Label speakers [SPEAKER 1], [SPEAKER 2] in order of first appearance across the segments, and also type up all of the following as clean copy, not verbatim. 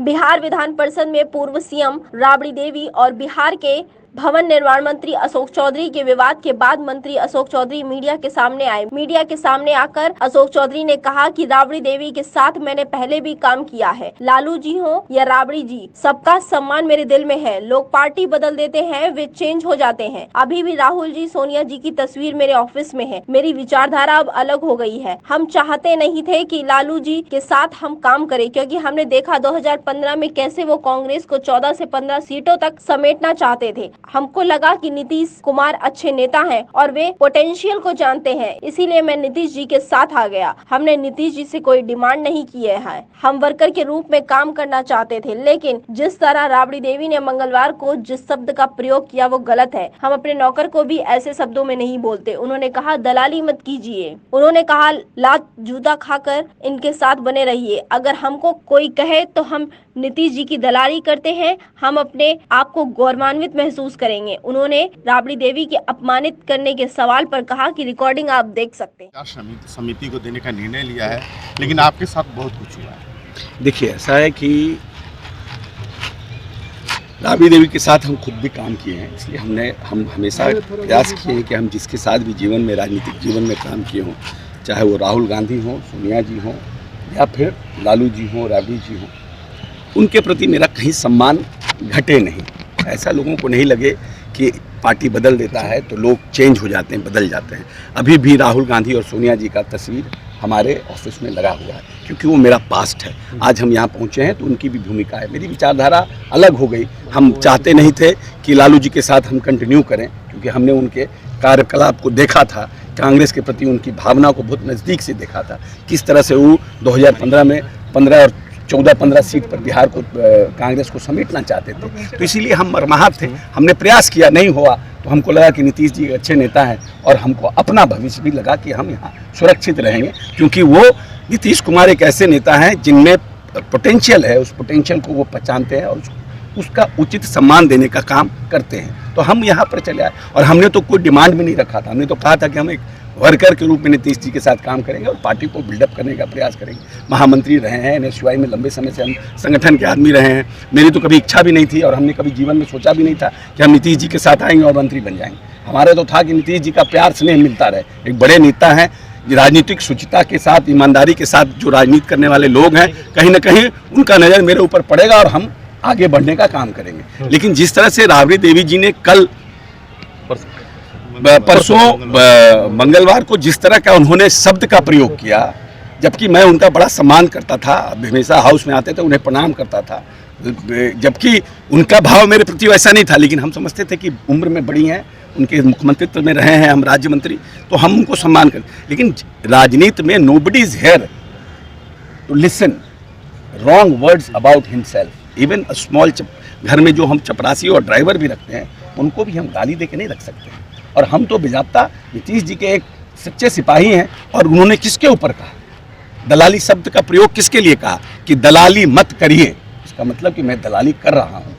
[SPEAKER 1] बिहार विधान परिषद में पूर्व सीएम राबड़ी देवी और बिहार के भवन निर्माण मंत्री अशोक चौधरी के विवाद के बाद मंत्री अशोक चौधरी मीडिया के सामने आए। मीडिया के सामने आकर अशोक चौधरी ने कहा कि राबड़ी देवी के साथ मैंने पहले भी काम किया है। लालू जी हो या राबड़ी जी, सबका सम्मान मेरे दिल में है। लोग पार्टी बदल देते हैं, वे चेंज हो जाते हैं। अभी भी राहुल जी, सोनिया जी की तस्वीर मेरे ऑफिस में है। मेरी विचारधारा अब अलग हो गई है। हम चाहते नहीं थे कि लालू जी के साथ हम काम करें, क्योंकि हमने देखा 2015 में कैसे वो कांग्रेस को 14 से 15 सीटों तक समेटना चाहते थे। हमको लगा कि नीतीश कुमार अच्छे नेता हैं और वे पोटेंशियल को जानते हैं, इसीलिए मैं नीतीश जी के साथ आ गया। हमने नीतीश जी से कोई डिमांड नहीं किए हैं। हम वर्कर के रूप में काम करना चाहते थे, लेकिन जिस तरह राबड़ी देवी ने मंगलवार को जिस शब्द का प्रयोग किया वो गलत है। हम अपने नौकर को भी ऐसे शब्दों में नहीं बोलते। उन्होंने कहा दलाली मत कीजिए। उन्होंने कहा लात जूता खाकर इनके साथ बने रहिए। अगर हमको कोई कहे तो हम नीतीश जी की दलाली करते हैं, हम अपने आप को गौरवान्वित महसूस करेंगे। उन्होंने राबड़ी देवी के अपमानित करने के सवाल पर कहा कि रिकॉर्डिंग आप देख सकते हैं।
[SPEAKER 2] समिति को देने का निर्णय लिया है, लेकिन आपके साथ बहुत कुछ हुआ है।
[SPEAKER 3] देखिए, ऐसा है कि राबड़ी देवी के साथ हम खुद भी काम किए हैं, इसलिए हम हमेशा प्रयास किए हैं कि हम जिसके साथ भी जीवन में, राजनीतिक जीवन में काम किए हों, चाहे वो राहुल गांधी हों, सोनिया जी हों या फिर लालू जी हों, राबड़ी जी हों, उनके प्रति मेरा कहीं सम्मान घटे नहीं। ऐसा लोगों को नहीं लगे कि पार्टी बदल देता है तो लोग चेंज हो जाते हैं, बदल जाते हैं। अभी भी राहुल गांधी और सोनिया जी का तस्वीर हमारे ऑफिस में लगा हुआ है, क्योंकि वो मेरा पास्ट है। आज हम यहाँ पहुँचे हैं तो उनकी भी भूमिका है। मेरी विचारधारा अलग हो गई। हम चाहते नहीं थे कि लालू जी के साथ हम कंटिन्यू करें, क्योंकि हमने उनके कार्यकलाप को देखा था, कांग्रेस के प्रति उनकी भावना को बहुत नज़दीक से देखा था। किस तरह से वो 2015 में 15 और 14-15 सीट पर बिहार को, कांग्रेस को समेटना चाहते थे। तो इसीलिए हम मरमाहत थे। हमने प्रयास किया, नहीं हुआ तो हमको लगा कि नीतीश जी अच्छे नेता हैं और हमको अपना भविष्य भी लगा कि हम यहाँ सुरक्षित रहेंगे, क्योंकि वो नीतीश कुमार एक ऐसे नेता हैं जिनमें पोटेंशियल है। उस पोटेंशियल को वो पहचानते हैं और उसका उचित सम्मान देने का काम करते हैं। तो हम यहाँ पर चले आए और हमने तो कोई डिमांड भी नहीं रखा था। हमने तो कहा था कि हम एक वर्कर के रूप में नीतीश जी के साथ काम करेंगे और पार्टी को बिल्डअप करने का प्रयास करेंगे। महामंत्री रहे हैं, NSY में लंबे समय से हम संगठन के आदमी रहे हैं। मेरी तो कभी इच्छा भी नहीं थी और हमने कभी जीवन में सोचा भी नहीं था कि हम नीतीश जी के साथ आएंगे और मंत्री बन जाएंगे। हमारा तो था कि नीतीश जी का प्यार स्नेह मिलता रहे। एक बड़े नेता हैं, राजनीतिक शुचिता के साथ, ईमानदारी के साथ जो राजनीति करने वाले लोग हैं, कहीं ना कहीं उनका नज़र मेरे ऊपर पड़ेगा और हम आगे बढ़ने का काम करेंगे। लेकिन जिस तरह से राबड़ी देवी जी ने कल परसों मंगलवार को जिस तरह का उन्होंने शब्द का प्रयोग किया, जबकि मैं उनका बड़ा सम्मान करता था, हमेशा हाउस में आते थे, उन्हें प्रणाम करता था, जबकि उनका भाव मेरे प्रति वैसा नहीं था। लेकिन हम समझते थे कि उम्र में बड़ी हैं, उनके मुख्यमंत्रित्व में रहे हैं हम राज्य मंत्री, तो हम उनको सम्मान करें। लेकिन राजनीति में nobody is here to listen wrong words about himself. Even a small घर में जो हम चपरासी और ड्राइवर भी रखते हैं, उनको भी हम गाली दे के नहीं रख सकते हैं। और हम तो बेजाब्ता नीतीश जी के एक सच्चे सिपाही हैं। और उन्होंने किसके ऊपर कहा, दलाली शब्द का प्रयोग किसके लिए कहा कि दलाली मत करिए। इसका मतलब कि मैं दलाली कर रहा हूँ।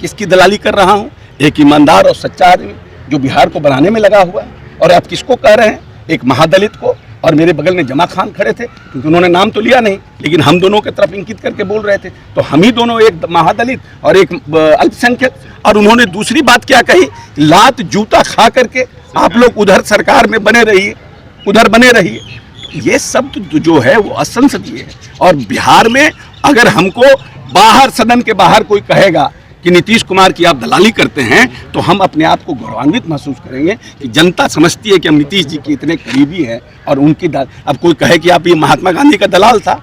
[SPEAKER 3] किसकी दलाली कर रहा हूँ? एक ईमानदार और सच्चा आदमी जो बिहार को बनाने में लगा हुआ है। और आप किसको कह रहे हैं? एक महादलित को। और मेरे बगल में जमा खान खड़े थे, क्योंकि उन्होंने नाम तो लिया नहीं, लेकिन हम दोनों की तरफ इंकित करके बोल रहे थे। तो हम ही दोनों, एक महादलित और एक अल्पसंख्यक। और उन्होंने दूसरी बात क्या कही, लात जूता खा करके आप लोग उधर सरकार में बने रहिए, उधर बने रहिए। ये शब्द जो है वो असंसदीय है। और बिहार में अगर हमको बाहर, सदन के बाहर कोई कहेगा कि नीतीश कुमार की आप दलाली करते हैं, तो हम अपने आप को गौरवान्वित महसूस करेंगे कि जनता समझती है कि हम नीतीश जी के इतने करीबी हैं। और उनकी अब कोई कहे कि आप ये महात्मा गांधी का दलाल था,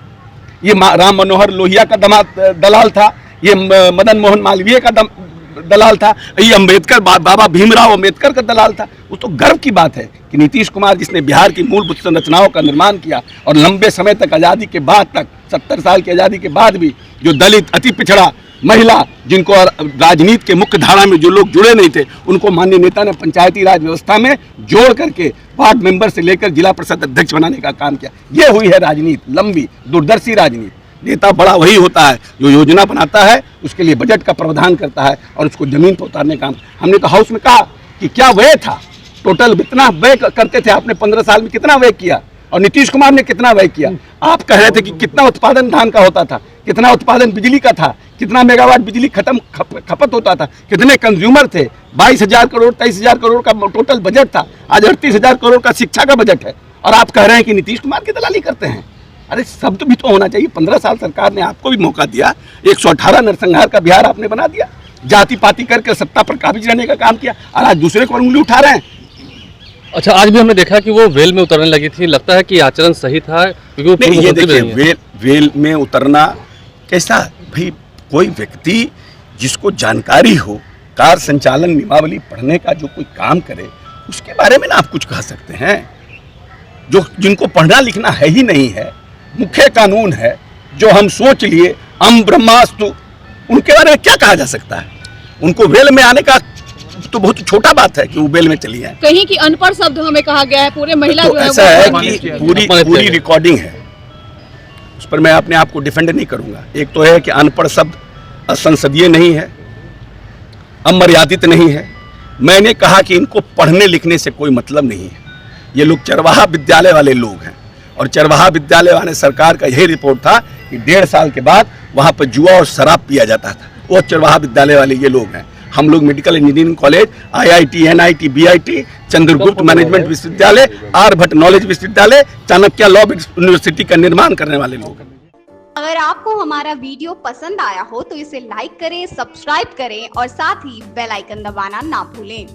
[SPEAKER 3] ये राम मनोहर लोहिया का दलाल था, ये मदन मोहन मालवीय का दलाल था, ये अम्बेडकर, बाबा भीमराव अम्बेडकर का दलाल था। वो तो गर्व की बात है कि नीतीश कुमार, जिसने बिहार की मूलभूत संरचनाओं का निर्माण किया और लंबे समय तक, आज़ादी के बाद तक, 70 साल की आज़ादी के बाद भी, जो दलित, अति पिछड़ा, महिला, जिनको राजनीति के मुख्य धारा में जो लोग जुड़े नहीं थे, उनको माननीय नेता ने पंचायती राज व्यवस्था में जोड़ करके वार्ड मेंबर से लेकर जिला परिषद अध्यक्ष बनाने का काम किया। ये हुई है राजनीति, लंबी दूरदर्शी राजनीति। नेता बड़ा वही होता है जो योजना बनाता है, उसके लिए बजट का प्रावधान करता है और उसको जमीन पर उतारने का काम। हमने तो हाउस में कहा कि क्या व्यय था, टोटल कितना व्यय करते थे आपने 15 साल में, कितना व्यय किया, और नीतीश कुमार ने कितना व्यय किया। आप कह रहे थे कि कितना उत्पादन धान का होता था, कितना उत्पादन बिजली का था, कितना मेगावाट बिजली खपत होता था, कितने कंज्यूमर थे। 22,000 करोड़ 23,000 करोड़ का टोटल बजट था, आज 38,000 करोड़ का शिक्षा का बजट है, और आप कह रहे हैं कि नीतीश कुमार की दलाली करते हैं। अरे शब्द भी तो होना चाहिए। 15 साल सरकार ने आपको भी मौका दिया, 118 नरसंहार का बिहार आपने बना दिया, जाति पाति करके सत्ता पर काबिज रहने का काम किया, और आज दूसरे को उंगली उठा रहे हैं।
[SPEAKER 4] अच्छा, आज भी हमने देखा कि वो वेल में उतरने लगी थी, लगता है कि आचरण सही था क्योंकि वो पूर्व
[SPEAKER 3] ये
[SPEAKER 4] मंत्री भी
[SPEAKER 3] देखिए,
[SPEAKER 4] रही हैं।
[SPEAKER 3] वेल में उतरना कैसा भाई, कोई व्यक्ति जिसको जानकारी हो, कार संचालन नियमावली पढ़ने का जो कोई काम करे, उसके बारे में ना आप कुछ कह सकते हैं। जो जिनको पढ़ना लिखना है ही नहीं है, मुख्य कानून है जो हम सोच लिए अम ब्रह्मास्तु, उनके बारे में क्या कहा जा सकता है। उनको वेल में आने का तो बहुत छोटा बात है कि वो बेल में चली है।
[SPEAKER 5] कहीं की अनपढ़ शब्द हमें कहा गया है, पूरे महिला
[SPEAKER 3] तो
[SPEAKER 5] जो है
[SPEAKER 3] ऐसा
[SPEAKER 5] वो
[SPEAKER 3] है कि पूरी रिकॉर्डिंग है, उस पर मैं अपने आप को डिफेंड नहीं करूंगा। एक तो है कि अनपढ़ शब्द असंसदीय नहीं है, अमर्यादित नहीं है। मैंने कहा कि इनको पढ़ने लिखने से कोई मतलब नहीं है। ये लोग चरवाहा विद्यालय वाले लोग हैं, और चरवाहा विद्यालय वाले सरकार का यही रिपोर्ट था कि 1.5 साल के बाद वहाँ पर जुआ और शराब पिया जाता था। वो चरवाहा विद्यालय वाले ये लोग हैं। हम लोग medical engineering college, IIT, NIT, BIT, Chandragupta management विश्वविद्यालय, आर्यभट्ट नॉलेज विश्वविद्यालय, चाणक्य लॉ यूनिवर्सिटी का निर्माण करने वाले लोग हैं।
[SPEAKER 6] अगर आपको हमारा वीडियो पसंद आया हो तो इसे लाइक करें, सब्सक्राइब करें और साथ ही बेल आइकन दबाना ना भूलें।